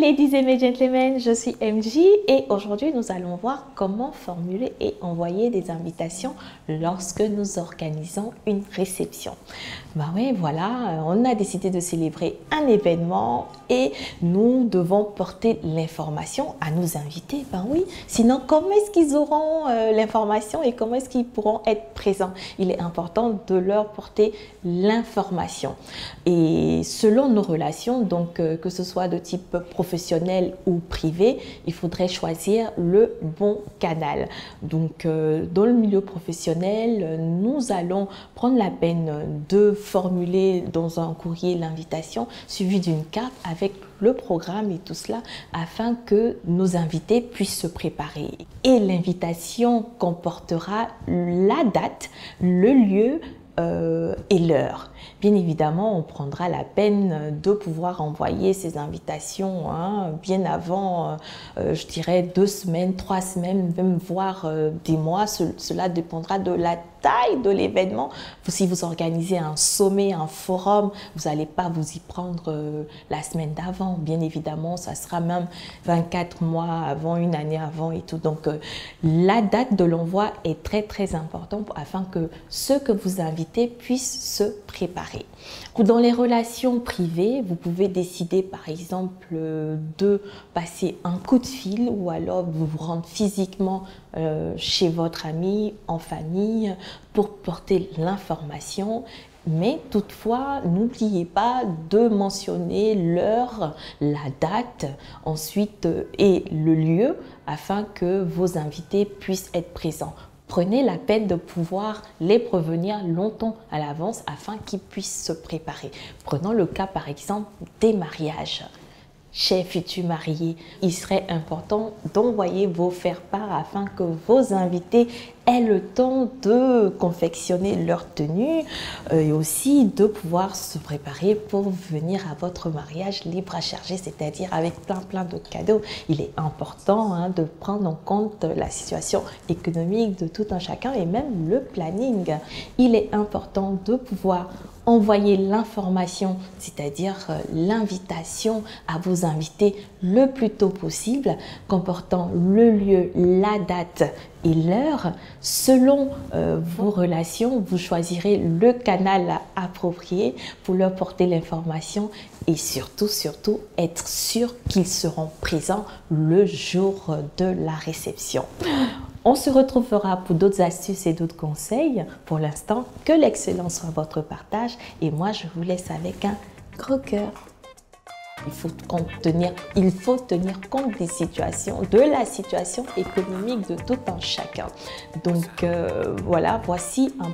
ladies and gentlemen, je suis MJ et aujourd'hui nous allons voir comment formuler et envoyer des invitations lorsque nous organisons une réception. Ben oui, voilà, on a décidé de célébrer un événement et nous devons porter l'information à nos invités. Ben oui, sinon comment est-ce qu'ils auront l'information et comment est-ce qu'ils pourront être présents? Il est important de leur porter l'information. Et selon nos relations, donc que ce soit de type professionnel ou privé, il faudrait choisir le bon canal. Donc dans le milieu professionnel, nous allons prendre la peine de formuler dans un courrier l'invitation suivie d'une carte avec le programme et tout cela afin que nos invités puissent se préparer. Et l'invitation comportera la date, le lieu et l'heure. Bien évidemment, on prendra la peine de pouvoir envoyer ces invitations bien avant, je dirais 2 semaines, 3 semaines, même voire des mois. Cela dépendra de la taille de l'événement. Si vous organisez un sommet, un forum, vous n'allez pas vous y prendre la semaine d'avant. Bien évidemment, ça sera même 24 mois avant, une année avant et tout. Donc, la date de l'envoi est très importante afin que ceux que vous invitez puissent se préparer. Dans les relations privées, vous pouvez décider par exemple de passer un coup de fil ou alors vous vous rendre physiquement chez votre ami, en famille, pour porter l'information. Mais toutefois, n'oubliez pas de mentionner l'heure, la date, ensuite et le lieu afin que vos invités puissent être présents. Prenez la peine de pouvoir les prévenir longtemps à l'avance afin qu'ils puissent se préparer. Prenons le cas par exemple des mariages. Chers futurs mariés, il serait important d'envoyer vos faire-part afin que vos invités aient le temps de confectionner leur tenue et aussi de pouvoir se préparer pour venir à votre mariage libre à charger, c'est-à-dire avec plein de cadeaux. Il est important de prendre en compte la situation économique de tout un chacun et même le planning. Il est important de pouvoir envoyer l'information, c'est-à-dire l'invitation à vos invités le plus tôt possible, comportant le lieu, la date et l'heure. Selon vos relations, vous choisirez le canal approprié pour leur porter l'information et surtout être sûr qu'ils seront présents le jour de la réception. On se retrouvera pour d'autres astuces et d'autres conseils. Pour l'instant, que l'excellence soit votre partage et moi je vous laisse avec un gros cœur. Il faut tenir compte des situations, de la situation économique de tout un chacun. Donc voilà, voici un...